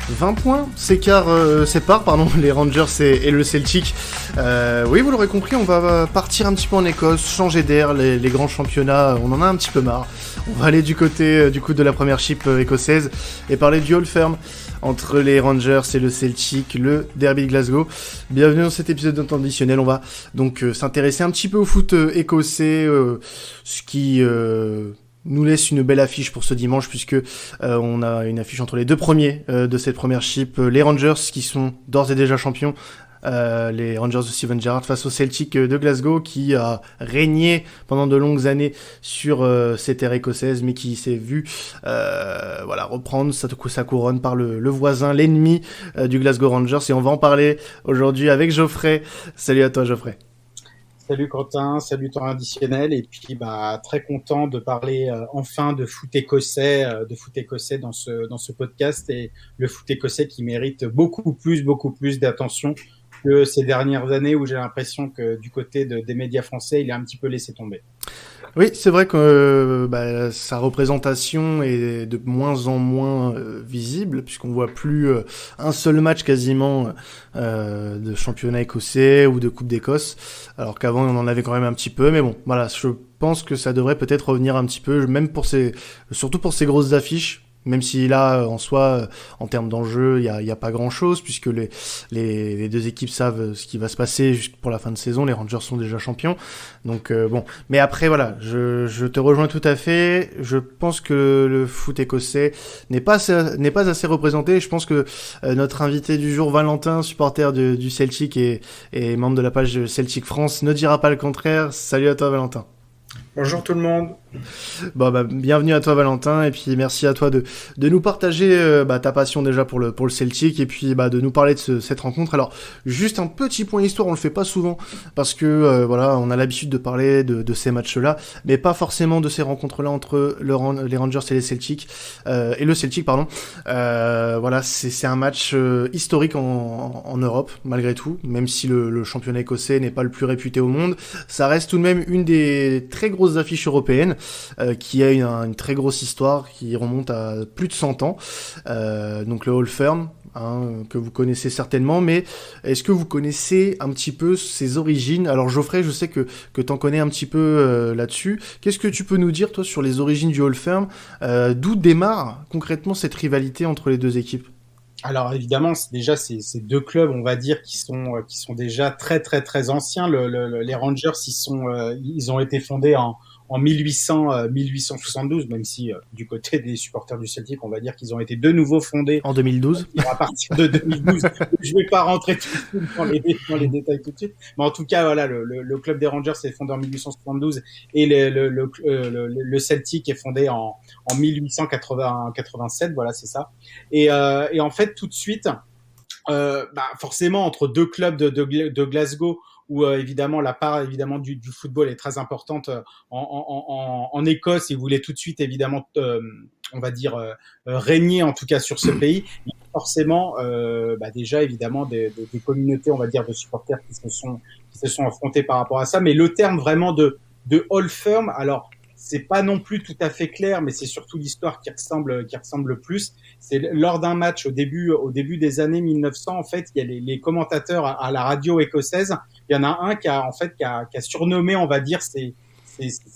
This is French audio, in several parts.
20 points séparent les Rangers et le Celtic. Oui, vous l'aurez compris, on va partir un petit peu en Écosse, changer d'air, les grands championnats, on en a un petit peu marre. On va aller du côté de la première chip écossaise et parler du Old Firm entre les Rangers et le Celtic, le derby de Glasgow. Bienvenue dans cet épisode additionnel. On va donc s'intéresser un petit peu au foot écossais, ce qui nous laisse une belle affiche pour ce dimanche, puisque on a une affiche entre les deux premiers de cette première chip, les Rangers qui sont d'ores et déjà champions, les Rangers de Steven Gerrard face au Celtic de Glasgow qui a régné pendant de longues années sur ces terres écossaises, mais qui s'est vu reprendre sa couronne par le voisin, l'ennemi du Glasgow Rangers. Et on va en parler aujourd'hui avec Geoffrey. Salut à toi, Geoffrey. Salut Quentin, salut temps additionnel, et puis très content de parler enfin de foot écossais dans ce podcast, et le foot écossais qui mérite beaucoup plus d'attention que ces dernières années où j'ai l'impression que du côté des médias français, il est un petit peu laissé tomber. Oui, c'est vrai que sa représentation est de moins en moins visible, puisqu'on voit plus un seul match quasiment de championnat écossais ou de Coupe d'Écosse, alors qu'avant on en avait quand même un petit peu, mais bon, voilà, je pense que ça devrait peut-être revenir un petit peu, même surtout pour ces grosses affiches. Même si là, en soi, en termes d'enjeu, il y a pas grand-chose, puisque les deux équipes savent ce qui va se passer pour la fin de saison. Les Rangers sont déjà champions, donc bon. Mais après, voilà, je te rejoins tout à fait. Je pense que le foot écossais n'est pas assez représenté. Je pense que notre invité du jour, Valentin, supporter du Celtic et membre de la page Celtic France, ne dira pas le contraire. Salut à toi, Valentin. Bonjour tout le monde. Bienvenue à toi, Valentin, et puis merci à toi de nous partager ta passion déjà pour le Celtic, et puis de nous parler de cette rencontre. Alors juste un petit point histoire, on le fait pas souvent parce que on a l'habitude de parler de ces matchs-là, mais pas forcément de ces rencontres-là entre les Rangers et les Celtic et le Celtic, pardon. C'est un match historique en Europe malgré tout, même si le championnat écossais n'est pas le plus réputé au monde, ça reste tout de même une des très grosses affiches européennes. Qui a une très grosse histoire qui remonte à plus de 100 ans. Donc le Old Firm, que vous connaissez certainement, mais est-ce que vous connaissez un petit peu ses origines? Alors Geoffrey, je sais que t'en connais un petit peu là-dessus. Qu'est-ce que tu peux nous dire, toi, sur les origines du Old Firm? D'où démarre concrètement cette rivalité entre les deux équipes? Alors évidemment, ces deux clubs, on va dire, qui sont déjà très très très anciens. Les Rangers, ils ont été fondés en 1872, même si du côté des supporters du Celtic, on va dire qu'ils ont été de nouveau fondés en 2012. À partir de 2012. Je vais pas rentrer tout de suite dans les détails tout de suite, mais en tout cas, voilà, le club des Rangers est fondé en 1872 et le Celtic est fondé en 1887. Voilà, c'est ça. Et en fait, tout de suite, forcément, entre deux clubs de Glasgow, où évidemment la part évidemment du football est très importante en Écosse, et voulait tout de suite évidemment on va dire régner en tout cas sur ce pays. Et forcément déjà évidemment des communautés, on va dire, de supporters qui se sont affrontés par rapport à ça. Mais le terme vraiment de Old Firm, alors c'est pas non plus tout à fait clair, mais c'est surtout l'histoire qui ressemble le plus. C'est lors d'un match au début des années 1900, en fait, il y a les commentateurs à la radio écossaise. Il y en a un qui a surnommé, on va dire, ces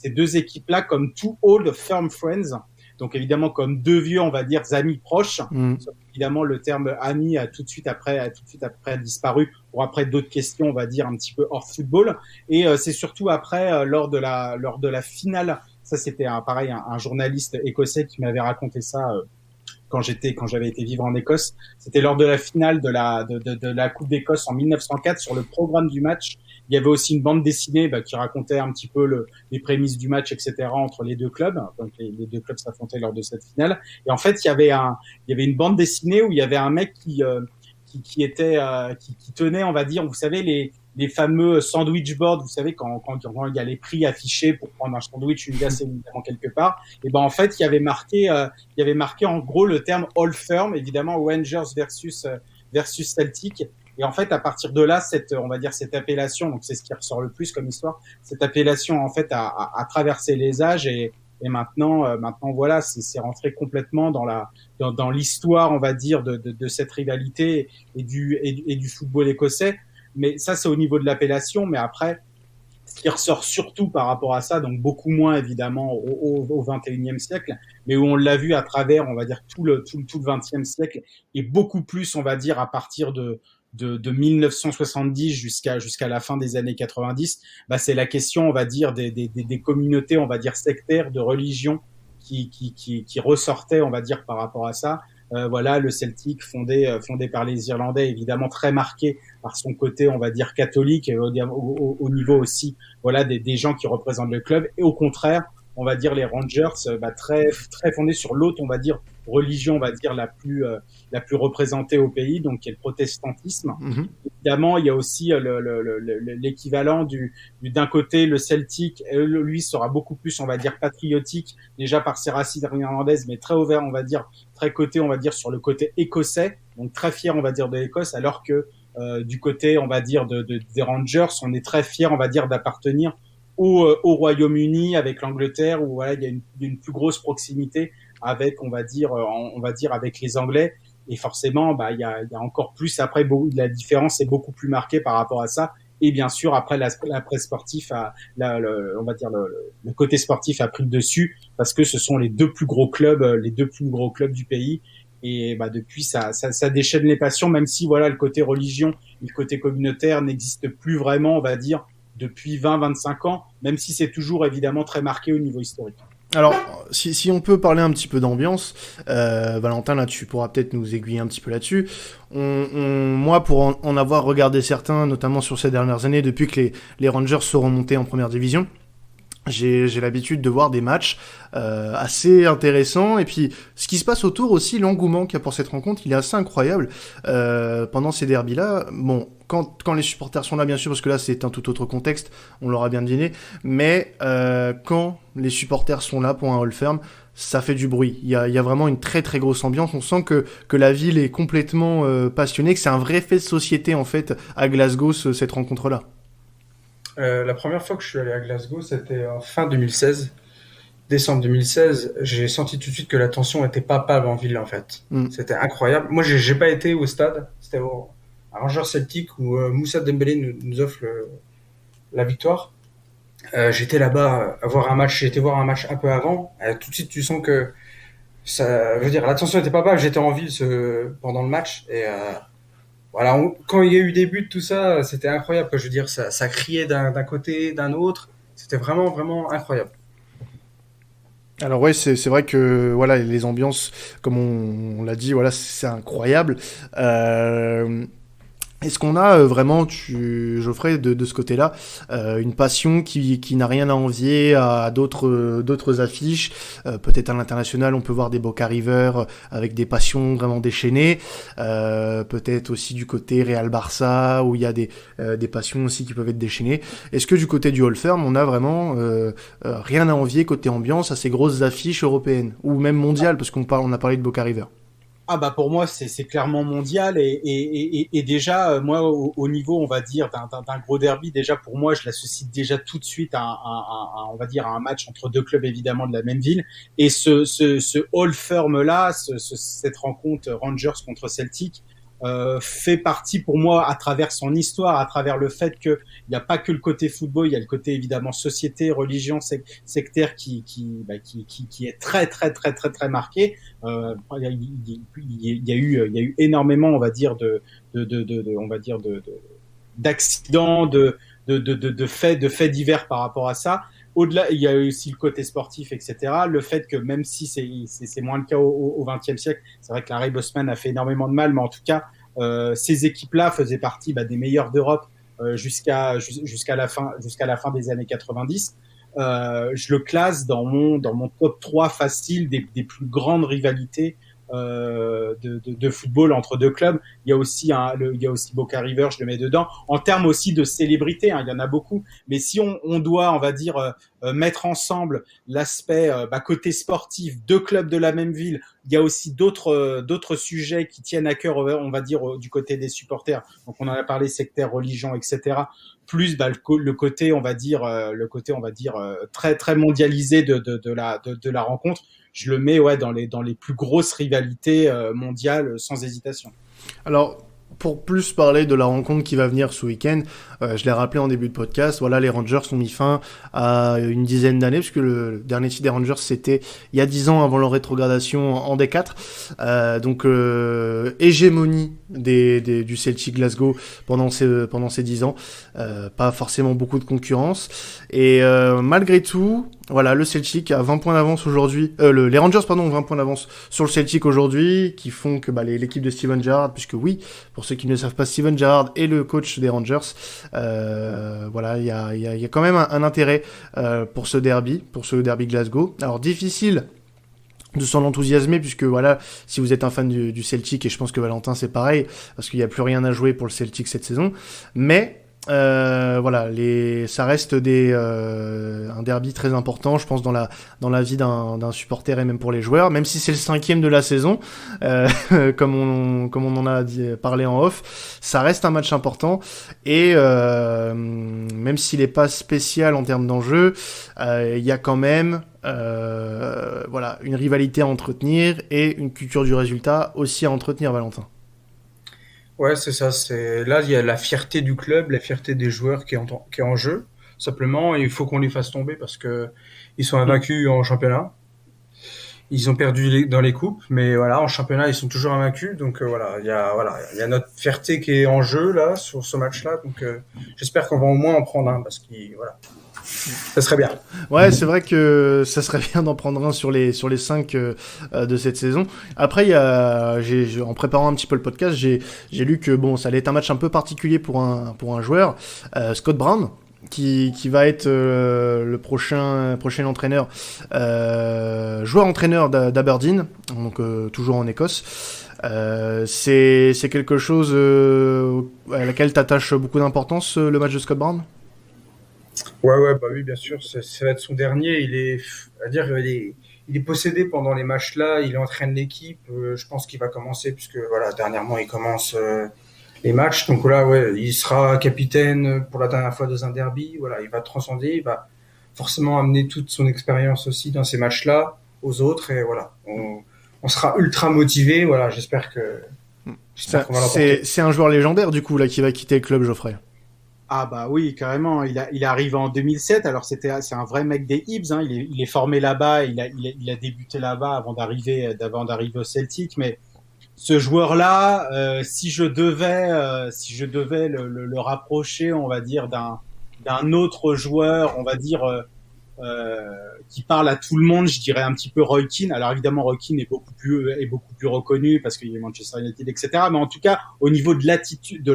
deux équipes-là comme Two Old Firm Friends. Donc évidemment comme deux vieux, on va dire, amis proches. Sauf évidemment, le terme ami a tout de suite après disparu pour après d'autres questions, on va dire, un petit peu hors football. Et c'est surtout après lors de la finale. Ça, c'était un journaliste écossais qui m'avait raconté ça quand j'avais été vivre en Écosse. C'était lors de la finale de la Coupe d'Écosse en 1904. Sur le programme du match, il y avait aussi une bande dessinée qui racontait un petit peu les prémices du match, etc. entre les deux clubs. Donc les deux clubs s'affrontaient lors de cette finale. Et en fait, il y avait une bande dessinée où il y avait un mec qui tenait, on va dire, vous savez, les fameux sandwich boards, vous savez, quand il y a les prix affichés pour prendre un sandwich, une glace évidemment quelque part. Et en fait, il y avait marqué en gros le terme Old Firm, évidemment Rangers versus Celtic. Et en fait, à partir de là, cette appellation, donc c'est ce qui ressort le plus comme histoire, cette appellation en fait a traversé les âges, et Et maintenant voilà, c'est rentré complètement dans l'histoire, on va dire, de cette rivalité et du football écossais. Mais ça, c'est au niveau de l'appellation. Mais après, ce qui ressort surtout par rapport à ça, donc beaucoup moins évidemment au 21e siècle, mais où on l'a vu à travers, on va dire, tout le 20e siècle, et beaucoup plus, on va dire, à partir de 1970 jusqu'à la fin des années 90, bah, c'est la question, on va dire, des communautés, on va dire, sectaires, de religion qui ressortaient, on va dire, par rapport à ça. Voilà, le Celtic fondé par les Irlandais, évidemment très marqué par son côté, on va dire, catholique, et au niveau aussi, voilà, des gens qui représentent le club. Et au contraire, on va dire les Rangers, bah, très fondés sur l'autre, on va dire, religion, on va dire, la plus représentée au pays, donc qui est le protestantisme. Mhm. Évidemment, il y a aussi l'équivalent d'un côté, le Celtic, lui sera beaucoup plus, on va dire, patriotique, déjà par ses racines irlandaises, mais très ouvert, on va dire, très coté, on va dire, sur le côté écossais, donc très fier, on va dire, de l'Écosse, alors que du côté, on va dire, des Rangers, on est très fier, on va dire, d'appartenir au Royaume-Uni avec l'Angleterre, où voilà, il y a une plus grosse proximité avec, on va dire, avec les Anglais. Et forcément, bah, il y a encore plus après, la différence est beaucoup plus marquée par rapport à ça. Et bien sûr, après, l'après sportif on va dire le côté sportif a pris le dessus parce que ce sont les deux plus gros clubs du pays. Et bah, depuis, ça déchaîne les passions, même si voilà, le côté religion et le côté communautaire n'existe plus vraiment, on va dire, depuis 20-25 ans, même si c'est toujours évidemment très marqué au niveau historique. Alors, si on peut parler un petit peu d'ambiance, Valentin, là, tu pourras peut-être nous aiguiller un petit peu là-dessus. Moi, pour en avoir regardé certains, notamment sur ces dernières années, depuis que les Rangers sont remontés en première division, j'ai l'habitude de voir des matchs assez intéressants, et puis ce qui se passe autour aussi, l'engouement qu'il y a pour cette rencontre, il est assez incroyable pendant ces derbys-là. Bon, quand les supporters sont là, bien sûr, parce que là c'est un tout autre contexte, on l'aura bien deviné, mais quand les supporters sont là pour un Old Firm, ça fait du bruit. Il y a vraiment une très très grosse ambiance. On sent que la ville est complètement passionnée, que c'est un vrai fait de société en fait à Glasgow, cette rencontre-là. La première fois que je suis allé à Glasgow, c'était en fin 2016, décembre 2016. J'ai senti tout de suite que la tension était palpable en ville, en fait. Mm. C'était incroyable. Moi, j'ai pas été au stade. C'était à Rangers Celtic où Moussa Dembélé nous offre la victoire. J'étais là-bas à voir un match. J'ai été voir un match un peu avant. Tout de suite, tu sens que ça, je veux dire, la tension était palpable. J'étais en ville pendant le match et voilà, quand il y a eu des buts, tout ça, c'était incroyable. Je veux dire, ça criait d'un côté, d'un autre. C'était vraiment, vraiment incroyable. Alors ouais, c'est vrai que voilà, les ambiances, comme on l'a dit, voilà, c'est incroyable. Est-ce qu'on a vraiment, Geoffrey, de ce côté-là, une passion qui n'a rien à envier à d'autres affiches? Peut-être à l'international, on peut voir des Boca River avec des passions vraiment déchaînées. Peut-être aussi du côté Real Barça, où il y a des passions aussi qui peuvent être déchaînées. Est-ce que du côté du Old Firm, on a vraiment rien à envier côté ambiance à ces grosses affiches européennes, ou même mondiales, parce on a parlé de Boca River? Ah bah pour moi c'est clairement mondial et déjà moi au niveau on va dire d'un gros derby, déjà pour moi je l'associe déjà tout de suite on va dire à un match entre deux clubs évidemment de la même ville, et ce Old Firm là, cette rencontre Rangers contre Celtic fait partie pour moi à travers son histoire, à travers le fait que il n'y a pas que le côté football, il y a le côté évidemment société, religion, sectaire qui est très très très très très marqué. Il y a eu énormément, on va dire on va dire d'accidents, de faits divers par rapport à ça. Au-delà, il y a aussi le côté sportif, etc. Le fait que même si c'est moins le cas au XXe siècle, c'est vrai que Larry Bosman a fait énormément de mal, mais en tout cas, ces équipes-là faisaient partie des meilleures d'Europe jusqu'à la fin des années 90. Je le classe dans mon top 3 facile des plus grandes rivalités de football entre deux clubs. Il y a aussi il y a aussi Boca River, je le mets dedans. En termes aussi de célébrité, il y en a beaucoup. Mais si on doit, on va dire, mettre ensemble l'aspect côté sportif, deux clubs de la même ville, il y a aussi d'autres sujets qui tiennent à cœur, on va dire, du côté des supporters. Donc on en a parlé, sectaire, religion, etc. Plus le côté, on va dire, très très mondialisé de la rencontre. Je le mets dans les plus grosses rivalités mondiales sans hésitation. Alors, pour plus parler de la rencontre qui va venir ce week-end, je l'ai rappelé en début de podcast, voilà, les Rangers ont mis fin à une dizaine d'années, puisque le dernier titre des Rangers, c'était il y a 10 ans avant leur rétrogradation en D4. Donc, hégémonie du Celtic Glasgow pendant ces 10 ans. Pas forcément beaucoup de concurrence. Et malgré tout, voilà, le Celtic a 20 points d'avance aujourd'hui. Les Rangers, ont 20 points d'avance sur le Celtic aujourd'hui, qui font que l'équipe de Steven Gerrard, puisque oui, pour ceux qui ne savent pas, Steven Gerrard est le coach des Rangers. Voilà, il y a quand même un intérêt pour ce derby Glasgow. Alors difficile de s'en enthousiasmer, puisque voilà, si vous êtes un fan du Celtic, et je pense que Valentin c'est pareil, parce qu'il n'y a plus rien à jouer pour le Celtic cette saison, mais voilà, ça reste un derby très important, je pense, dans la vie d'un supporter et même pour les joueurs, même si c'est le 5e de la saison, comme on en a parlé en off, ça reste un match important, et même s'il est pas spécial en termes d'enjeu, il y a quand même voilà, une rivalité à entretenir et une culture du résultat aussi à entretenir, Valentin. Ouais, c'est ça. Là, il y a la fierté du club, la fierté des joueurs qui est en jeu. Simplement, il faut qu'on les fasse tomber parce que ils sont invaincus en championnat. Ils ont perdu dans les coupes, mais voilà, en championnat, ils sont toujours invaincus. Donc il y a notre fierté qui est en jeu là sur ce match-là. Donc j'espère qu'on va au moins en prendre un parce que voilà. Ça serait bien. Ouais, c'est vrai que ça serait bien d'en prendre un sur les 5 de cette saison. Après, en préparant un petit peu le podcast, j'ai lu que ça allait être un match un peu particulier pour un joueur, Scott Brown, qui va être le prochain entraîneur, joueur-entraîneur d'Aberdeen, donc toujours en Écosse. C'est quelque chose à laquelle t'attaches beaucoup d'importance, le match de Scott Brown? Ouais, oui, bien sûr. Ça va être son dernier. Il est possédé pendant les matchs-là. Il entraîne l'équipe. Je pense qu'il va commencer puisque voilà, dernièrement, il commence les matchs. Donc là, ouais, il sera capitaine pour la dernière fois dans un derby. Voilà, il va transcender. Il va forcément amener toute son expérience aussi dans ces matchs-là aux autres. Et voilà, on sera ultra motivé. Voilà, j'espère qu'on va l'emporter. C'est un joueur légendaire du coup là qui va quitter le club, Geoffrey. Ah bah oui, carrément. Il est arrivé en 2007. Alors c'est un vrai mec des Hibs. Hein. Il est formé là-bas. Il a débuté là-bas avant d'arriver au Celtic. Mais ce joueur-là, si je devais le rapprocher, on va dire d'un autre joueur, on va dire qui parle à tout le monde, je dirais un petit peu Roy Keane. Alors évidemment, Roy Keane est beaucoup plus reconnu parce qu'il est Manchester United, etc. Mais en tout cas, au niveau de l'attitude, de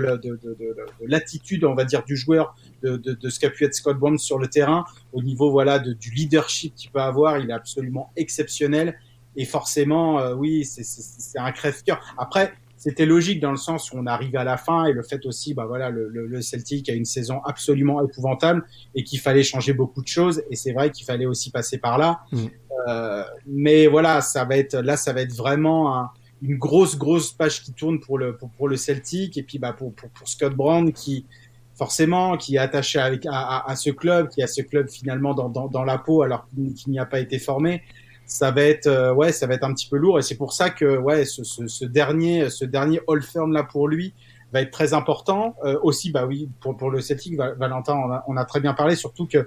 l'attitude, on va dire, du joueur, de ce qu'a pu être Scott Brown sur le terrain, au niveau voilà du leadership qu'il peut avoir, il est absolument exceptionnel. Et forcément, oui, c'est un crève-cœur. Après, c'était logique dans le sens où on arrive à la fin et le fait aussi, voilà, le Celtic a une saison absolument épouvantable et qu'il fallait changer beaucoup de choses et c'est vrai qu'il fallait aussi passer par là. Mais voilà, ça va être vraiment une grosse page qui tourne pour le Celtic et puis pour Scott Brown qui forcément qui est attaché à ce club, qui a ce club finalement dans la peau alors qu'il n'y a pas été formé. Ça va être un petit peu lourd et c'est pour ça que ce dernier Old Firm là pour lui va être très important aussi oui pour le Celtic. Valentin on a très bien parlé, surtout que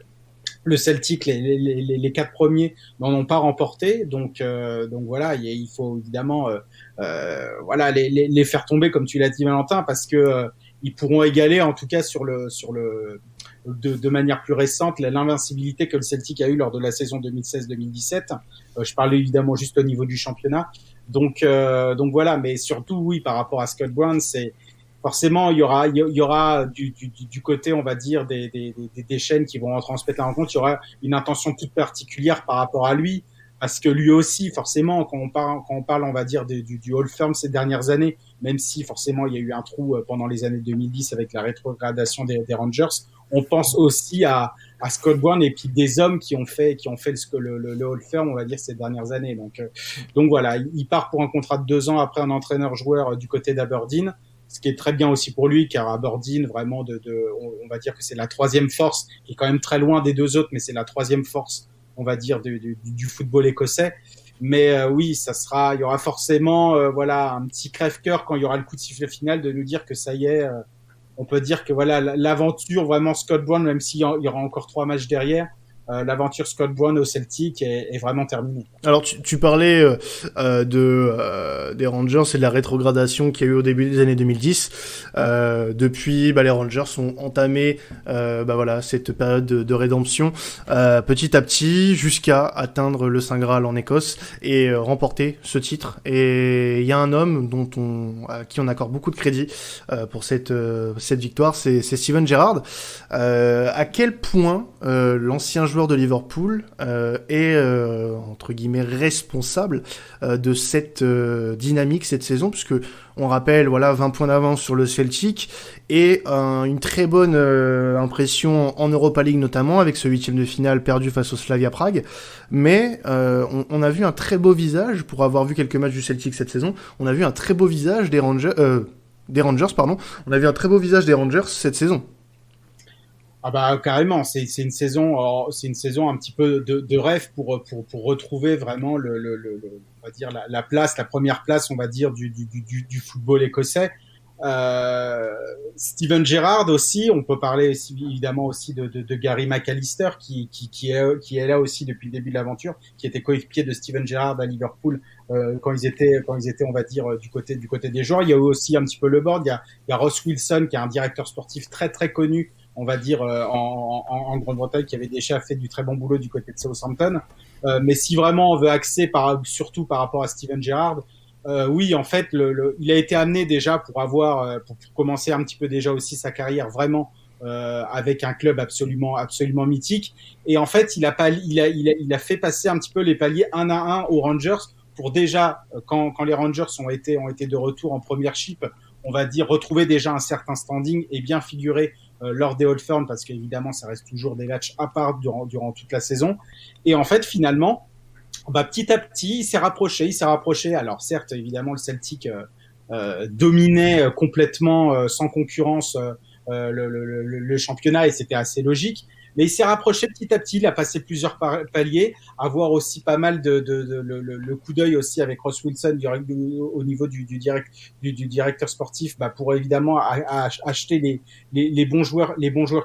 le Celtic les 4 premiers n'en ont pas remporté, donc voilà, il faut évidemment voilà les faire tomber comme tu l'as dit Valentin, parce que ils pourront égaler en tout cas sur le de manière plus récente l'invincibilité que le Celtic a eu lors de la saison 2016-2017. Je parle évidemment juste au niveau du championnat. Donc voilà, mais surtout oui, par rapport à Scott Brown, c'est forcément il y aura du côté, on va dire, des chaînes qui vont retransmettre la rencontre, il y aura une intention toute particulière par rapport à lui. parce que lui aussi, forcément, quand on parle, on va dire, du Hall Firm ces dernières années, même si forcément il y a eu un trou pendant les années 2010 avec la rétrogradation des Rangers, on pense aussi à Scott Brown et puis des hommes qui ont fait le Hall Firm, on va dire, ces dernières années. Donc voilà, il part pour un contrat de 2 ans après un entraîneur-joueur du côté d'Aberdeen, ce qui est très bien aussi pour lui, car Aberdeen, vraiment, on va dire que c'est la troisième force, qui est quand même très loin des deux autres, mais c'est la troisième force, on va dire, du football écossais. Mais oui, il y aura forcément, voilà, un petit crève-cœur quand il y aura le coup de sifflet final de nous dire que ça y est, on peut dire que voilà, l'aventure vraiment Scott Brown, même s'il y aura encore 3 matchs derrière, l'aventure Scott Brown au Celtic est vraiment terminée. Alors tu parlais des Rangers et de la rétrogradation qu'il y a eu au début des années 2010. Depuis, les Rangers ont entamé voilà, cette période de rédemption petit à petit jusqu'à atteindre le Saint Graal en Écosse et remporter ce titre. Et il y a un homme à qui on accorde beaucoup de crédit pour cette victoire, c'est Steven Gerrard. À quel point l'ancien joueur de Liverpool est entre guillemets responsable de cette dynamique cette saison, puisque on rappelle 20 points d'avance sur le Celtic et une très bonne impression en Europa League notamment avec ce 8e de finale perdu face au Slavia Prague, mais on a vu un très beau visage pour avoir vu quelques matchs du Celtic cette saison. On a vu un très beau visage des Rangers on a vu un très beau visage des Rangers cette saison. Ah bah carrément, c'est une saison un petit peu de rêve pour retrouver vraiment on va dire la première place, on va dire du football écossais. Steven Gerrard aussi, on peut parler aussi, évidemment aussi de Gary McAllister qui est là aussi depuis le début de l'aventure, qui était coéquipier de Steven Gerrard à Liverpool quand ils étaient on va dire du côté des joueurs. Il y a aussi un petit peu le board, il y a Ross Wilson qui est un directeur sportif très très connu, on va dire en Grande-Bretagne, qui avait déjà fait du très bon boulot du côté de Southampton. Mais si vraiment on veut axer surtout par rapport à Steven Gerrard, oui, en fait, il a été amené déjà pour commencer un petit peu déjà aussi sa carrière vraiment avec un club absolument mythique. Et en fait, il a fait passer un petit peu les paliers un à un aux Rangers pour déjà quand les Rangers ont été de retour en Premiership, on va dire retrouver déjà un certain standing et bien figurer lors des Old Firm, parce qu'évidemment ça reste toujours des matchs à part durant toute la saison. Et en fait, finalement, petit à petit, il s'est rapproché. Alors certes, évidemment, le Celtic dominait complètement sans concurrence le championnat, et c'était assez logique. Mais il s'est rapproché petit à petit. Il a passé plusieurs paliers, avoir aussi pas mal le coup d'œil aussi avec Ross Wilson au niveau du directeur sportif, pour évidemment acheter les bons joueurs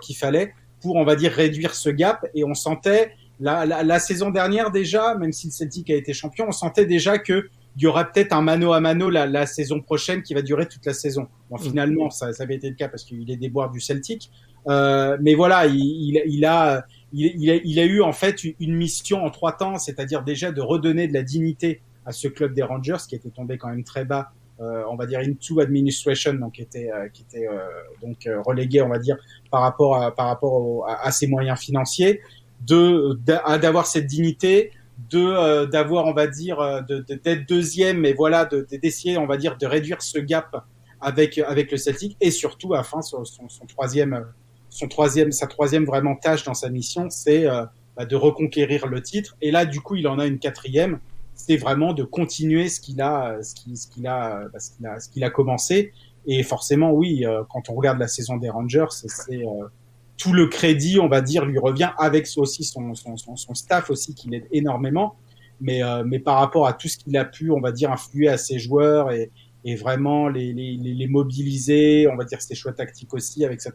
qu'il fallait pour, on va dire, réduire ce gap. Et on sentait la saison dernière déjà, même si le Celtic a été champion, on sentait déjà que il y aura peut-être un mano à mano la saison prochaine qui va durer toute la saison. Bon, finalement, ça avait été le cas parce qu'il y a eu les déboires du Celtic. Mais voilà, il a eu en fait une mission en 3 temps, c'est-à-dire déjà de redonner de la dignité à ce club des Rangers qui était tombé quand même très bas, on va dire into administration, donc qui était relégué, on va dire, par rapport à ses moyens financiers, d'avoir cette dignité, d'avoir, on va dire, d'être deuxième, mais voilà, d'essayer, on va dire, de réduire ce gap avec le Celtic, et surtout à fin sa troisième vraiment tâche dans sa mission, c'est de reconquérir le titre. Et là, du coup, il en a une 4e, c'est vraiment de continuer ce qu'il a commencé. Et forcément, oui, quand on regarde la saison des Rangers, c'est tout le crédit, on va dire, lui revient, avec aussi son staff aussi qui l'aide énormément. Mais par rapport à tout ce qu'il a pu, on va dire, influer à ses joueurs et vraiment les mobiliser, on va dire ses choix tactiques aussi, avec cette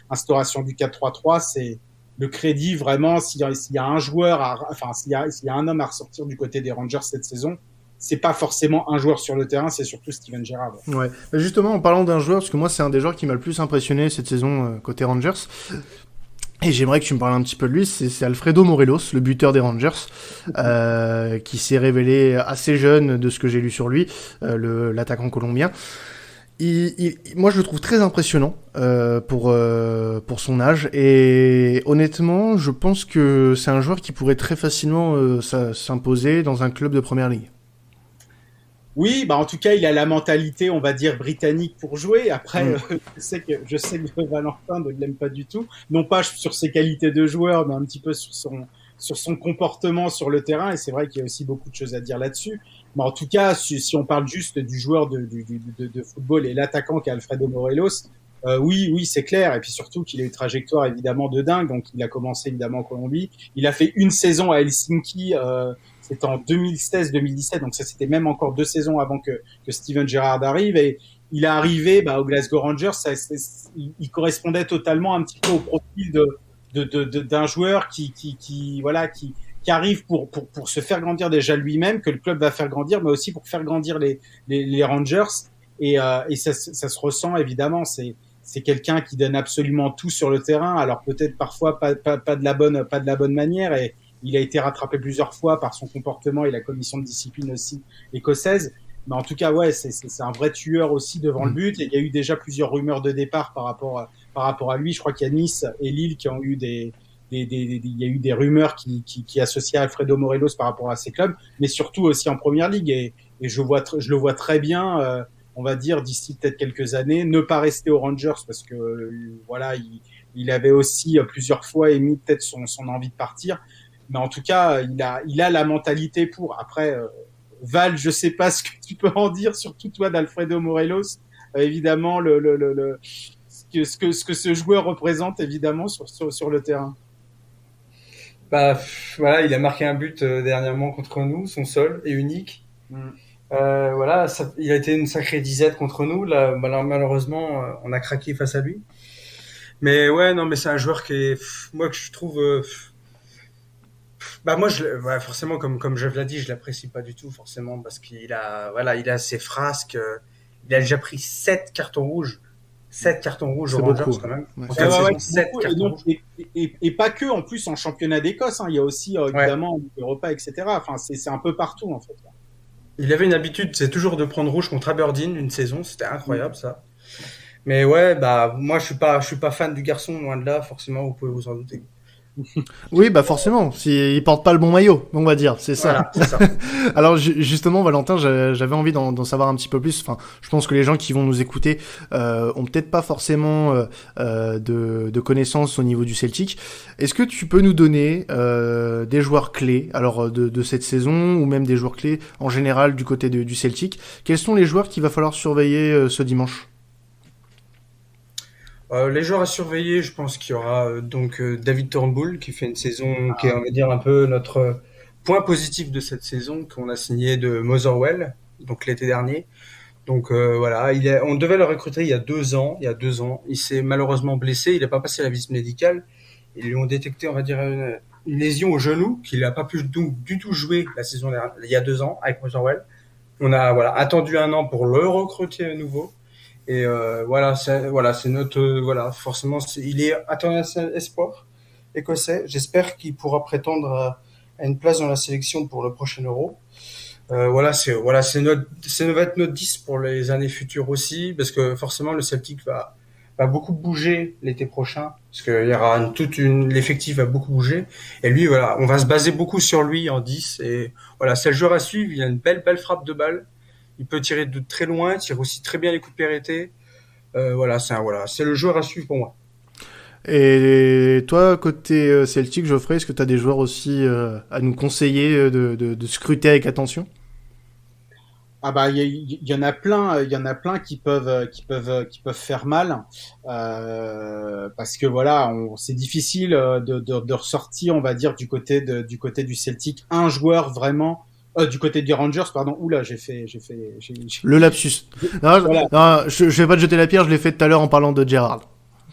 instauration du 4-3-3, c'est le crédit vraiment. S'il y a un joueur, s'il y a un homme à ressortir du côté des Rangers cette saison, c'est pas forcément un joueur sur le terrain, c'est surtout Steven Gerrard. Ouais. Justement, en parlant d'un joueur, parce que moi c'est un des joueurs qui m'a le plus impressionné cette saison côté Rangers, et j'aimerais que tu me parles un petit peu de lui, c'est Alfredo Morelos, le buteur des Rangers, qui s'est révélé assez jeune de ce que j'ai lu sur lui, l'attaquant colombien, Moi, je le trouve très impressionnant pour son âge. Et honnêtement, je pense que c'est un joueur qui pourrait très facilement s'imposer dans un club de première ligue. Oui, bah en tout cas, il a la mentalité, on va dire, britannique pour jouer. Après, je sais que Valentin ne l'aime pas du tout, non pas sur ses qualités de joueur, mais un petit peu sur son comportement sur le terrain. Et c'est vrai qu'il y a aussi beaucoup de choses à dire là-dessus. Mais en tout cas, si on parle juste du joueur de football et l'attaquant qui est Alfredo Morelos, oui, c'est clair. Et puis surtout qu'il a une trajectoire évidemment de dingue. Donc il a commencé évidemment en Colombie. Il a fait une saison à Helsinki. C'était en 2016-2017, donc ça c'était même encore 2 saisons avant que Steven Gerrard arrive. Et il est arrivé au Glasgow Rangers, il correspondait totalement un petit peu au profil d'un joueur qui arrive pour se faire grandir déjà lui-même, que le club va faire grandir, mais aussi pour faire grandir les Rangers. Et ça se ressent évidemment. C'est quelqu'un qui donne absolument tout sur le terrain. Alors peut-être parfois pas de la bonne manière. Et il a été rattrapé plusieurs fois par son comportement et la commission de discipline aussi écossaise. Mais en tout cas, ouais, c'est un vrai tueur aussi devant le but. Et il y a eu déjà plusieurs rumeurs de départ par rapport à lui. Je crois qu'il y a Nice et Lille qui ont eu il y a eu des rumeurs qui associaient Alfredo Morelos par rapport à ces clubs, mais surtout aussi en première ligue. Et je le vois très bien, on va dire, d'ici peut-être quelques années, ne pas rester aux Rangers parce que, voilà, il avait aussi plusieurs fois émis peut-être son envie de partir. Mais en tout cas, il a la mentalité pour. Après, Val, je sais pas ce que tu peux en dire, surtout toi d'Alfredo Morelos. Évidemment, ce que ce joueur représente évidemment sur le terrain. Bah voilà, il a marqué un but dernièrement contre nous, son seul et unique. Voilà, il a été une sacrée disette contre nous. Là, malheureusement, on a craqué face à lui. Mais ouais, non, mais c'est un joueur moi que je trouve. Bah moi, forcément, comme je l'ai dit, je l'apprécie pas du tout forcément parce il a ses frasques. Il a déjà pris 7 cartons rouges. 7 cartons rouges C'est au Rangers beaucoup, quand même. ouais. En 4 saisons, 7 beaucoup, cartons rouges. et pas que, en plus, en championnat d'Écosse. Il y a aussi, évidemment, l'Europa, etc. Enfin, c'est un peu partout, en fait. Il avait une habitude, c'est toujours de prendre rouge contre Aberdeen une saison. C'était incroyable, ça. Mais ouais, bah, moi, je suis pas fan du garçon, loin de là, forcément, vous pouvez vous en douter. Oui, bah forcément, s'il porte pas le bon maillot, on va dire, c'est ça. Voilà, c'est ça. Alors justement, Valentin, j'avais envie d'en savoir un petit peu plus. Enfin, je pense que les gens qui vont nous écouter ont peut-être pas forcément de connaissances au niveau du Celtic. Est-ce que tu peux nous donner des joueurs clés, alors de cette saison ou même des joueurs clés en général du côté du Celtic? Quels sont les joueurs qu'il va falloir surveiller ce dimanche? Les joueurs à surveiller, je pense qu'il y aura David Turnbull qui fait une saison qui est, on va dire, un peu notre point positif de cette saison qu'on a signé de Motherwell, donc l'été dernier. Donc voilà, on devait le recruter il y a 2 ans. Il s'est malheureusement blessé, il n'a pas passé la visite médicale. Ils lui ont détecté, on va dire, une lésion au genou qu'il n'a pas pu du tout jouer la saison dernière, il y a 2 ans avec Motherwell. On a attendu 1 an pour le recruter à nouveau. Et c'est notre forcément il est international espoir écossais. J'espère qu'il pourra prétendre à une place dans la sélection pour le prochain Euro. Ça va être notre 10 pour les années futures aussi, parce que forcément le Celtic va beaucoup bouger l'été prochain, parce que il y aura l'effectif va beaucoup bouger. Et lui, voilà, on va se baser beaucoup sur lui en 10. Et voilà, c'est le joueur à suivre. Il a une belle frappe de balle. Il peut tirer de très loin, tire aussi très bien les coups de pied arrêtés. C'est le joueur à suivre pour moi. Et toi, côté Celtic, Geoffrey, est-ce que tu as des joueurs aussi à nous conseiller de scruter avec attention? Ah bah il y en a plein qui peuvent faire mal parce que voilà, c'est difficile de ressortir, on va dire, du côté du Celtic un joueur vraiment. Du côté des Rangers, pardon. Oula, j'ai Le lapsus. Non, voilà. non, je vais pas te jeter la pierre, je l'ai fait tout à l'heure en parlant de Gerrard.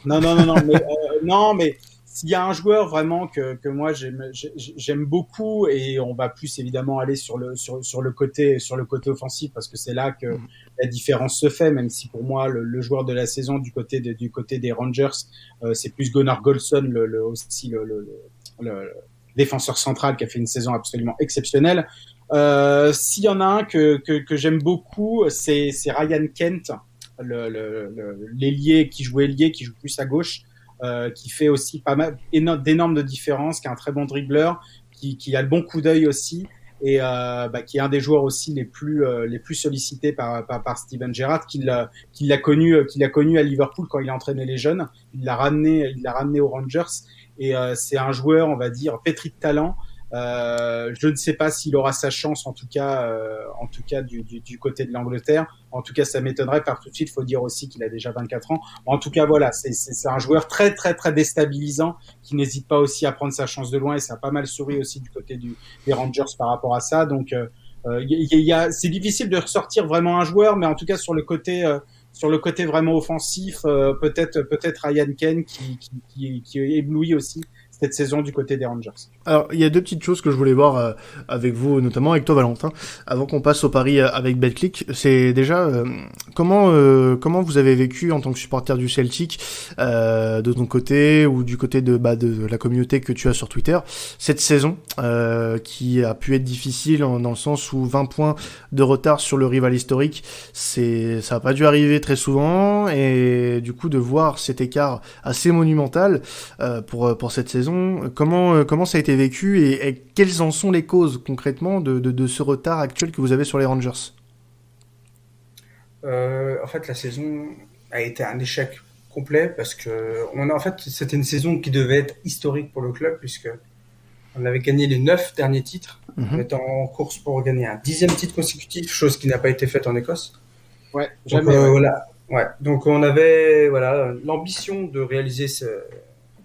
Non, mais s'il y a un joueur vraiment que moi j'aime beaucoup, et on va plus évidemment aller sur le côté offensif parce que c'est là que la différence se fait, même si pour moi le joueur de la saison du côté des Rangers, c'est plus Gunnar Golson, le défenseur central qui a fait une saison absolument exceptionnelle. S'il y en a un que j'aime beaucoup, c'est Ryan Kent, l'ailier qui joue ailier, qui joue plus à gauche, qui fait aussi pas mal d'énormes de différences, qui est un très bon dribbleur, qui a le bon coup d'œil aussi, et qui est un des joueurs aussi les plus sollicités par Steven Gerrard, qui l'a connu à Liverpool quand il a entraîné les jeunes. Il l'a ramené aux Rangers, et c'est un joueur, on va dire, pétri de talent. Je ne sais pas s'il aura sa chance, en tout cas du côté de l'Angleterre. En tout cas, ça m'étonnerait. Par tout de suite, il faut dire aussi qu'il a déjà 24 ans. En tout cas, voilà, c'est un joueur très très très déstabilisant, qui n'hésite pas aussi à prendre sa chance de loin, et ça a pas mal souri aussi du côté des Rangers par rapport à ça. Donc, c'est difficile de ressortir vraiment un joueur, mais en tout cas sur le côté vraiment offensif, peut-être Ryan Kane qui éblouit aussi cette saison du côté des Rangers. Alors, il y a deux petites choses que je voulais voir avec vous, notamment avec toi, Valentin, avant qu'on passe au pari avec BetClick. C'est déjà comment vous avez vécu en tant que supporter du Celtic, de ton côté ou du côté de la communauté que tu as sur Twitter, cette saison qui a pu être difficile dans le sens où 20 points de retard sur le rival historique, ça a pas dû arriver très souvent, et du coup de voir cet écart assez monumental pour cette saison. Comment ça a été vécu, et quelles en sont les causes concrètement de ce retard actuel que vous avez sur les Rangers? En fait, la saison a été un échec complet parce que c'était une saison qui devait être historique pour le club, puisque on avait gagné les 9 derniers titres, on était en course pour gagner un 10e titre consécutif, chose qui n'a pas été faite en Écosse. Ouais, jamais. Donc, voilà. Ouais. Donc on avait l'ambition de réaliser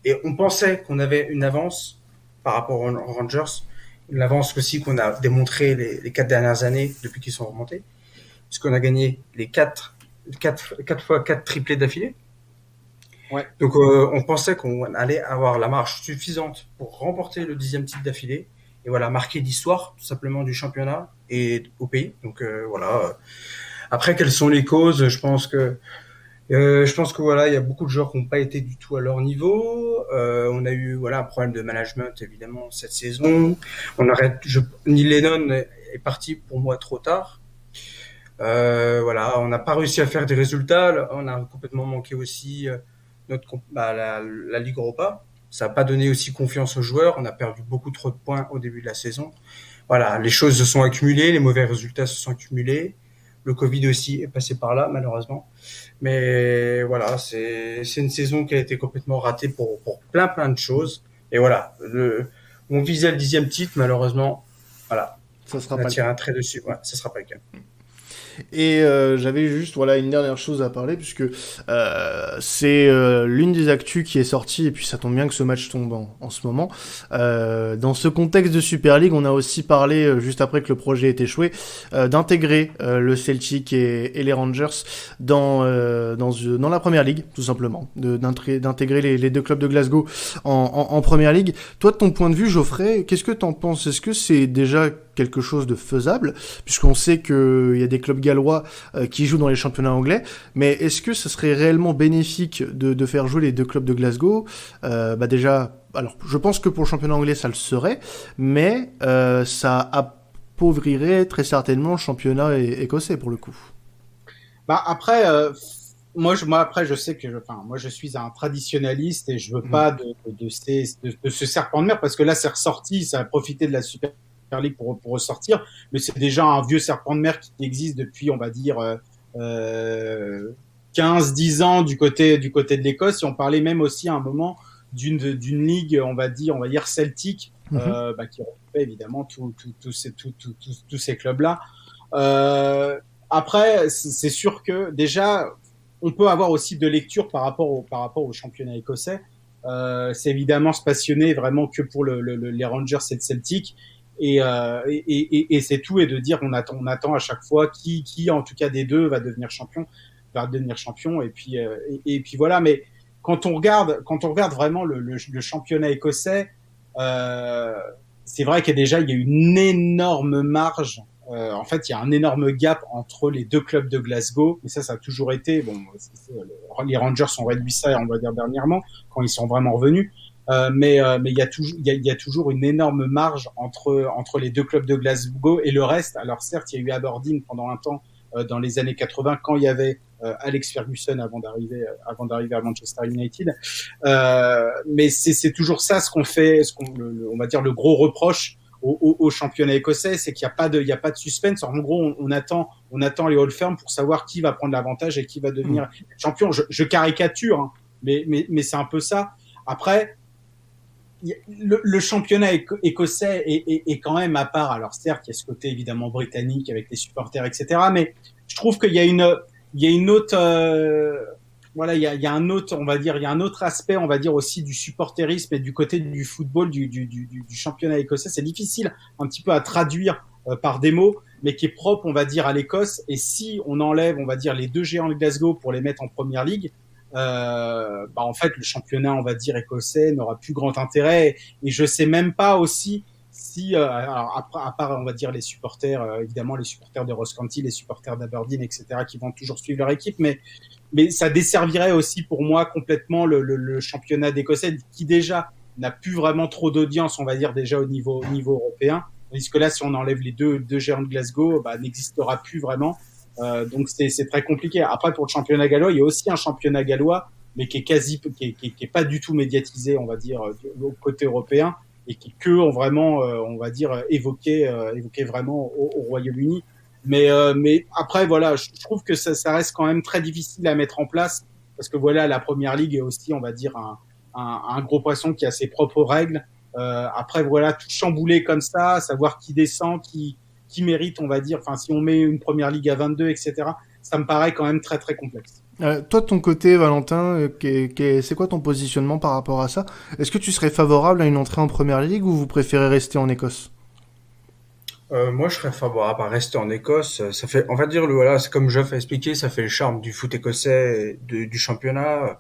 et on pensait qu'on avait une avance par rapport aux Rangers, une avance aussi qu'on a démontré les 4 dernières années depuis qu'ils sont remontés, puisqu'on a gagné les 4 fois 4 triplés d'affilée. Ouais. Donc on pensait qu'on allait avoir la marge suffisante pour remporter le 10e titre d'affilée, et voilà, marquer l'histoire tout simplement du championnat et au pays. Donc voilà. Après, quelles sont les causes? Je pense que voilà, il y a beaucoup de joueurs qui n'ont pas été du tout à leur niveau. On a eu un problème de management évidemment cette saison. Neil Lennon est parti pour moi trop tard. On n'a pas réussi à faire des résultats. On a complètement manqué aussi la Ligue Europa. Ça n'a pas donné aussi confiance aux joueurs. On a perdu beaucoup trop de points au début de la saison. Voilà, les choses se sont accumulées, les mauvais résultats se sont accumulés. Le Covid aussi est passé par là, malheureusement. Mais voilà, c'est une saison qui a été complètement ratée pour plein de choses. Et voilà, on visait le 10e titre, malheureusement. Voilà, Ça sera on a tiré un trait dessus. Ouais, ça sera pas le cas. Et j'avais juste une dernière chose à parler, puisque c'est l'une des actus qui est sortie, et puis ça tombe bien que ce match tombe en ce moment. Dans ce contexte de Super League, on a aussi parlé, juste après que le projet ait échoué, d'intégrer le Celtic et les Rangers dans la Première Ligue, tout simplement, d'intégrer les deux clubs de Glasgow en Première Ligue. Toi, de ton point de vue, Geoffrey, qu'est-ce que t'en penses? Est-ce que c'est déjà quelque chose de faisable, puisqu'on sait qu'il y a des clubs gallois qui jouent dans les championnats anglais, mais est-ce que ce serait réellement bénéfique de faire jouer les deux clubs de Glasgow? Déjà, alors je pense que pour le championnat anglais ça le serait, mais ça appauvrirait très certainement le championnat écossais pour le coup. Après, moi je sais que moi je suis un traditionnaliste, et je veux pas de ce serpent de mer, parce que là c'est ressorti, ça a profité de la Super League pour ressortir, mais c'est déjà un vieux serpent de mer qui existe depuis, on va dire, 15-10 ans du côté de l'Écosse. Et on parlait même aussi à un moment d'une ligue, on va dire Celtic, qui regroupait évidemment tous ces clubs-là. Après, c'est sûr que déjà, on peut avoir aussi de lecture par rapport au championnat écossais. C'est évidemment se passionner vraiment que pour les Rangers et le Celtic. Et c'est tout, et de dire on attend à chaque fois qui en tout cas des deux va devenir champion, et puis voilà. Mais quand on regarde vraiment le championnat écossais, c'est vrai qu'il y a une énorme marge. En fait, il y a un énorme gap entre les deux clubs de Glasgow, mais ça a toujours été les Rangers ont réduit ça, on va dire, dernièrement, quand ils sont vraiment revenus. Mais il y a toujours une énorme marge entre les deux clubs de Glasgow et le reste. Alors certes, il y a eu Aberdeen pendant un temps, dans les années 80, quand il y avait Alex Ferguson avant d'arriver à Manchester United. Mais c'est toujours ça ce qu'on fait, on va dire le gros reproche au championnat écossais, c'est qu'il y a pas de suspense. En gros, on attend les Old Firm pour savoir qui va prendre l'avantage et qui va devenir champion. Je caricature, hein, mais c'est un peu ça. Après, le championnat écossais est quand même à part. Alors certes, il y a ce côté évidemment britannique avec les supporters, etc. Mais je trouve qu'il y a une autre, voilà, il y a un autre, on va dire, il y a un autre aspect, on va dire aussi du supporterisme et du côté du football du championnat écossais. C'est difficile un petit peu à traduire par des mots, mais qui est propre, on va dire, à l'Écosse. Et si on enlève, on va dire, les deux géants de Glasgow pour les mettre en première ligue, en fait, le championnat, on va dire, écossais n'aura plus grand intérêt. Et je sais même pas aussi si, alors après, à part, on va dire, les supporters, évidemment, les supporters de Ross County, les supporters d'Aberdeen, etc., qui vont toujours suivre leur équipe, mais ça desservirait aussi pour moi complètement le championnat d'Écossais, qui déjà n'a plus vraiment trop d'audience, on va dire, déjà au niveau européen. Tandis que là, si on enlève les deux géants de Glasgow, n'existera plus vraiment. Donc c'est très compliqué. Après, pour le championnat gallois, il y a aussi un championnat gallois, mais qui est pas du tout médiatisé, on va dire, au côté européen, et qui ont vraiment, on va dire, évoqué vraiment au Royaume-Uni. Mais après, voilà, je trouve que ça reste quand même très difficile à mettre en place, parce que voilà, la première ligue est aussi, on va dire, un gros poisson qui a ses propres règles. Après, voilà, tout chamboulé comme ça, savoir qui descend, qui mérite, on va dire, enfin, si on met une première ligue à 22, etc., ça me paraît quand même très, très complexe. Toi, de ton côté, Valentin, c'est quoi ton positionnement par rapport à ça? Est-ce que tu serais favorable à une entrée en première ligue ou vous préférez rester en Écosse? Moi, je serais favorable à rester en Écosse. Ça fait, on va dire, voilà, c'est comme Geoff a expliqué, ça fait le charme du foot écossais, du championnat.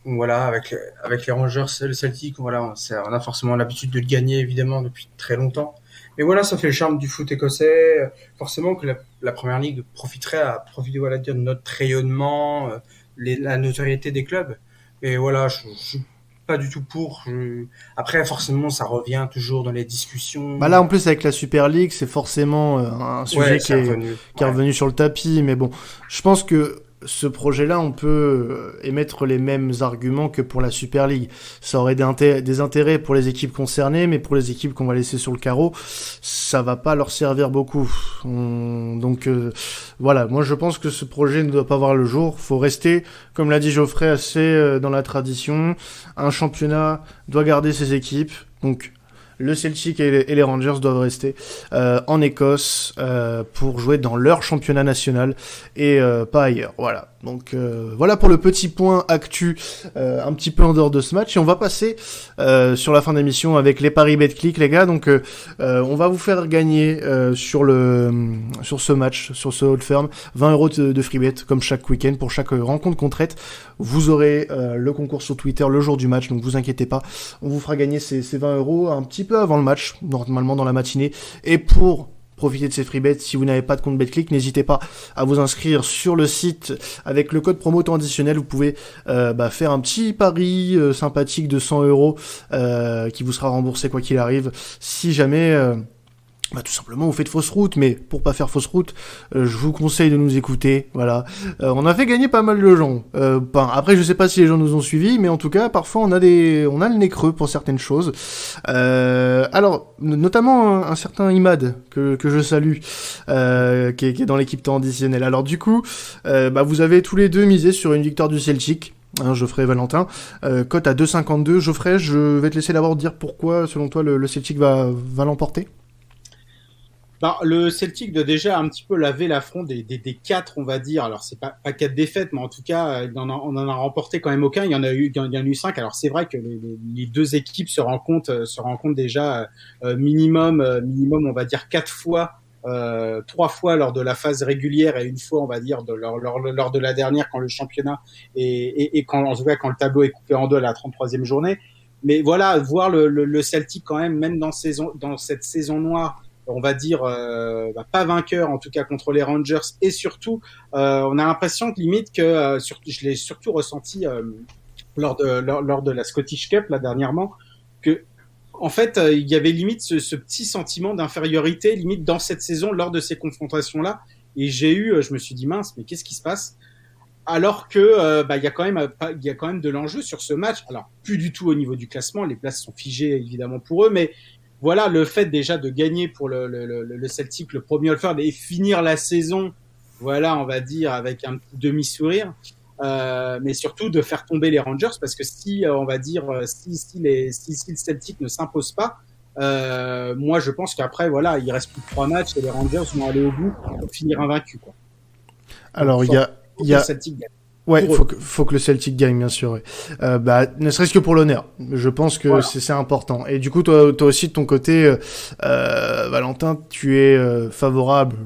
Voilà, avec les Rangers et le Celtic, voilà, on a forcément l'habitude de le gagner, évidemment, depuis très longtemps. Mais voilà, ça fait le charme du foot écossais. Forcément que la première ligue profiterait voilà, de notre rayonnement, la notoriété des clubs. Et voilà, je suis pas du tout pour. Après, forcément, ça revient toujours dans les discussions. Bah là, en plus, avec la Super League, c'est forcément un sujet qui est revenu sur le tapis. Mais bon, je pense que ce projet-là, on peut émettre les mêmes arguments que pour la Super League. Ça aurait des intérêts pour les équipes concernées, mais pour les équipes qu'on va laisser sur le carreau, ça va pas leur servir beaucoup. Donc voilà, moi je pense que ce projet ne doit pas voir le jour. Faut rester, comme l'a dit Geoffrey, assez dans la tradition. Un championnat doit garder ses équipes, donc le Celtic et les Rangers doivent rester en Écosse pour jouer dans leur championnat national et pas ailleurs. Voilà. Donc voilà pour le petit point actu un petit peu en dehors de ce match. Et on va passer sur la fin d'émission avec les paris Betclic, les gars. Donc on va vous faire gagner sur ce match, sur ce Old Firm, 20 € de free bet comme chaque week-end pour chaque rencontre qu'on traite. Vous aurez le concours sur Twitter le jour du match, donc vous inquiétez pas. On vous fera gagner ces 20 € un petit peu avant le match, normalement dans la matinée. Et pour profiter de ces free bets, si vous n'avez pas de compte Betclic, n'hésitez pas à vous inscrire sur le site avec le code promo traditionnel. Vous pouvez faire un petit pari sympathique de 100 € qui vous sera remboursé quoi qu'il arrive. Si jamais tout simplement vous faites fausse route, mais pour pas faire fausse route, je vous conseille de nous écouter. Voilà, on a fait gagner pas mal de gens. Après, je sais pas si les gens nous ont suivis, mais en tout cas, parfois on a le nez creux pour certaines choses. Alors, notamment un certain Imad que je salue, qui est dans l'équipe temps additionnel. Alors du coup, vous avez tous les deux misé sur une victoire du Celtic. Geoffrey et Valentin, cote à 2,52. Geoffrey, je vais te laisser d'abord dire pourquoi, selon toi, le Celtic va l'emporter. Le Celtic doit déjà un petit peu laver l'affront des quatre, on va dire. Alors c'est pas 4 défaites, mais en tout cas, on en a remporté quand même aucun. Il y en a eu 5. Alors c'est vrai que les deux équipes se rencontrent déjà minimum, on va dire 4 fois, 3 fois lors de la phase régulière et une fois, on va dire, lors de la dernière quand le championnat et quand, en tout cas, quand le tableau est coupé en deux à la 33e journée. Mais voilà, voir le Celtic quand même dans cette saison noire, on va dire pas vainqueur en tout cas contre les Rangers, et surtout on a l'impression que limite que je l'ai surtout ressenti lors de la Scottish Cup là dernièrement, que en fait il y avait limite ce petit sentiment d'infériorité limite dans cette saison lors de ces confrontations là, et je me suis dit mince, mais qu'est-ce qui se passe? alors que il y a quand même de l'enjeu sur ce match. Alors plus du tout au niveau du classement, les places sont figées évidemment pour eux, mais voilà le fait déjà de gagner pour le Celtic le premier All-First et finir la saison, voilà on va dire avec un petit demi-sourire, mais surtout de faire tomber les Rangers parce que si on va dire si le Celtic ne s'impose pas, moi je pense qu'après voilà il reste plus que 3 matchs et les Rangers vont aller au bout pour finir invaincus quoi. Donc, Alors, il y a, il y le a, Celtic gagne. ouais, Pour eux. faut que le Celtic gagne, bien sûr. Ouais. Ne serait-ce que pour l'honneur. Je pense que Voilà. c'est important. Et du coup, toi aussi de ton côté, Valentin, tu es favorable,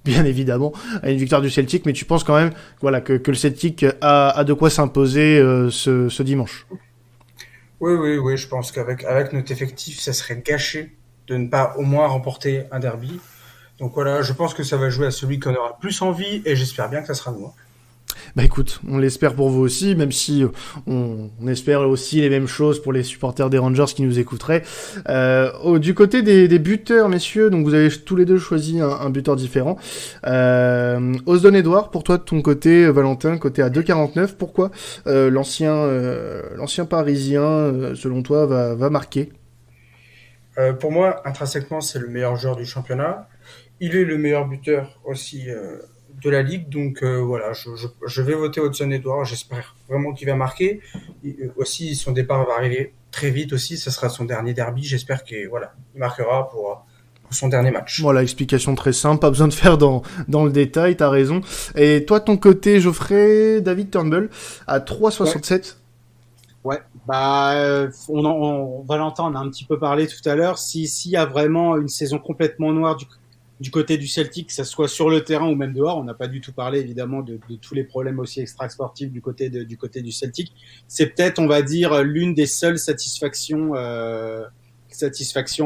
bien évidemment, à une victoire du Celtic, mais tu penses quand même, voilà, que le Celtic a de quoi s'imposer ce dimanche. Oui, oui, oui, je pense avec notre effectif, ça serait gâché de ne pas au moins remporter un derby. Donc voilà, je pense que ça va jouer à celui qu'on aura le plus envie et j'espère bien que ça sera nous. Bah écoute, on l'espère pour vous aussi, même si on espère aussi les mêmes choses pour les supporters des Rangers qui nous écouteraient. Du côté des buteurs, messieurs, donc vous avez tous les deux choisi un buteur différent. Osdon Edouard, pour toi de ton côté, Valentin, côté à 2,49, pourquoi l'ancien Parisien, selon toi, va marquer? Pour moi, intrinsèquement, c'est le meilleur joueur du championnat. Il est le meilleur buteur aussi de la ligue. Donc voilà, je vais voter Hudson Edouard. J'espère vraiment qu'il va marquer. Aussi, son départ va arriver très vite aussi. Ce sera son dernier derby. J'espère qu'il voilà, il marquera pour son dernier match. Voilà, explication très simple, pas besoin de faire dans le détail, t'as raison. Et toi, de ton côté, Geoffrey, David Turnbull, à Ouais. 3,67. Ouais, Valentin en a un petit peu parlé tout à l'heure. S'il y a vraiment une saison complètement noire du côté du Celtic, que ça soit sur le terrain ou même dehors, on n'a pas du tout parlé évidemment de tous les problèmes aussi extra-sportifs du côté du Celtic. C'est peut-être, on va dire, l'une des seules satisfactions, on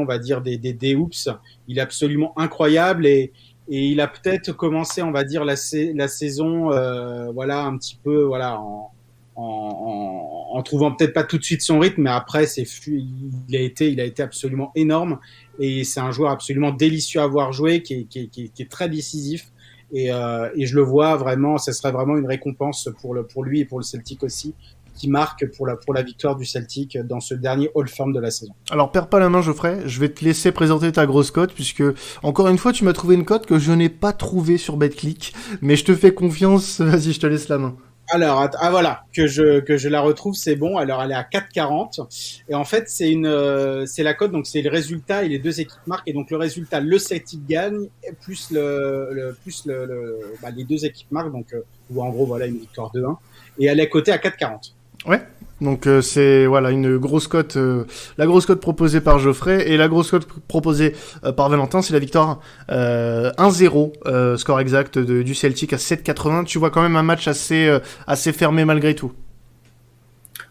va dire, des Hoops. Il est absolument incroyable et il a peut-être commencé, on va dire, la saison, voilà, un petit peu, voilà, en trouvant peut-être pas tout de suite son rythme, mais après, il a été absolument énorme et c'est un joueur absolument délicieux à voir jouer, qui est très décisif. Et je le vois vraiment, ça serait vraiment une récompense pour lui et pour le Celtic aussi, qui marque pour la victoire du Celtic dans ce dernier All Firm de la saison. Alors, perds pas la main, Geoffrey, je vais te laisser présenter ta grosse cote, puisque, encore une fois, tu m'as trouvé une cote que je n'ai pas trouvée sur BetClick, mais je te fais confiance, vas-y, je te laisse la main. Alors, voilà, que je la retrouve, c'est bon. Alors, elle est à 4,40. Et en fait, c'est la cote, donc c'est le résultat et les deux équipes marquent. Et donc, le résultat, le Celtic gagne, plus les deux équipes marquent. Donc, ou en gros, voilà, une victoire 2-1. Et elle est cotée à 4,40. Ouais. Donc c'est voilà une grosse cote, la grosse cote proposée par Geoffrey et la grosse cote proposée par Valentin, c'est la victoire 1-0, score exact du Celtic à 7,80. Tu vois quand même un match assez fermé malgré tout.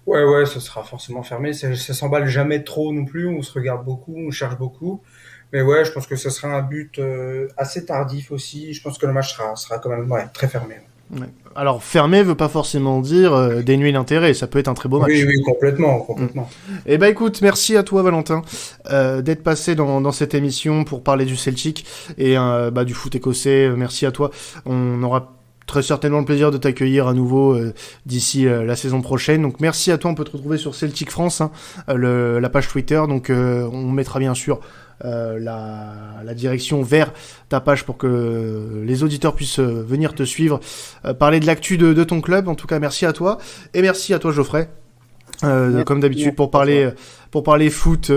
Ouais, ouais, ça sera forcément fermé. Ça s'emballe jamais trop non plus. On se regarde beaucoup, on cherche beaucoup. Mais ouais, je pense que ce sera un but assez tardif aussi. Je pense que le match sera quand même ouais, très fermé. Ouais. Alors fermé veut pas forcément dire dénuer d'intérêt, ça peut être un très beau match. Oui, oui, complètement, complètement. Eh ben écoute, merci à toi Valentin d'être passé dans cette émission pour parler du Celtic et du foot écossais. Merci à toi. On aura très certainement le plaisir de t'accueillir à nouveau d'ici la saison prochaine. Donc merci à toi, on peut te retrouver sur Celtic France, hein, la page Twitter. Donc on mettra bien sûr la direction vers ta page pour que les auditeurs puissent venir te suivre, parler de l'actu de ton club. En tout cas, merci à toi et merci à toi Geoffrey. Comme d'habitude pour parler foot,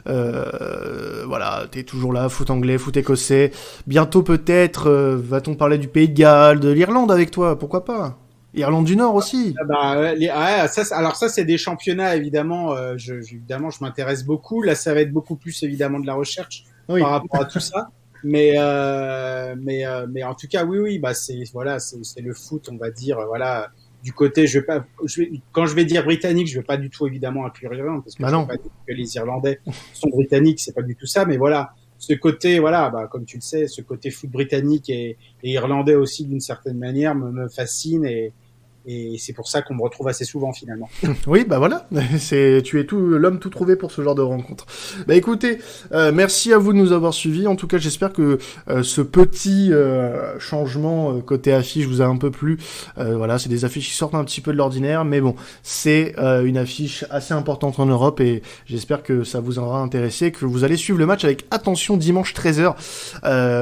voilà, t'es toujours là, foot anglais, foot écossais. Bientôt peut-être va-t-on parler du Pays de Galles, de l'Irlande avec toi, pourquoi pas? Irlande du Nord aussi. Alors ça c'est des championnats évidemment. Évidemment, je m'intéresse beaucoup. Là, ça va être beaucoup plus évidemment de la recherche par rapport à tout ça. Mais en tout cas, oui, c'est le foot, on va dire, voilà. Du côté, quand je vais dire britannique, je vais pas du tout évidemment inclure l'Irlande parce que je vais pas dire que les Irlandais sont britanniques, c'est pas du tout ça. Mais voilà, ce côté, voilà, comme tu le sais, ce côté foot britannique et irlandais aussi d'une certaine manière me fascine et c'est pour ça qu'on me retrouve assez souvent finalement. Oui, bah voilà, tu es l'homme tout trouvé pour ce genre de rencontre. Bah écoutez, merci à vous de nous avoir suivis. En tout cas, j'espère que ce petit changement côté affiche vous a un peu plu. Voilà, c'est des affiches qui sortent un petit peu de l'ordinaire, mais bon, c'est une affiche assez importante en Europe et j'espère que ça vous aura intéressé, que vous allez suivre le match avec attention dimanche 13h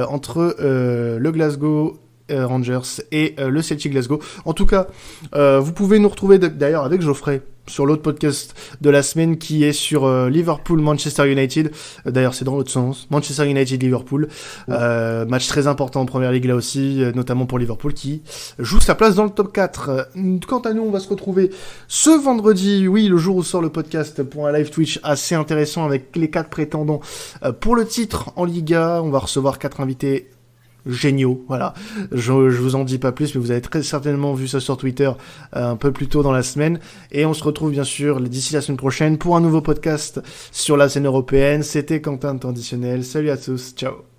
entre le Glasgow Rangers et le Celtic Glasgow. En tout cas, vous pouvez nous retrouver d'ailleurs avec Geoffrey sur l'autre podcast de la semaine qui est sur Liverpool-Manchester United. D'ailleurs, c'est dans l'autre sens. Manchester United-Liverpool. Match très important en Première Ligue là aussi, notamment pour Liverpool qui joue sa place dans le top 4. Quant à nous, on va se retrouver ce vendredi, oui, le jour où sort le podcast, pour un live Twitch assez intéressant avec les 4 prétendants pour le titre en Liga. On va recevoir 4 invités géniaux, voilà. Je vous en dis pas plus, mais vous avez très certainement vu ça sur Twitter un peu plus tôt dans la semaine. Et on se retrouve bien sûr d'ici la semaine prochaine pour un nouveau podcast sur la scène européenne. C'était Quentin de Traditionnel. Salut à tous, ciao.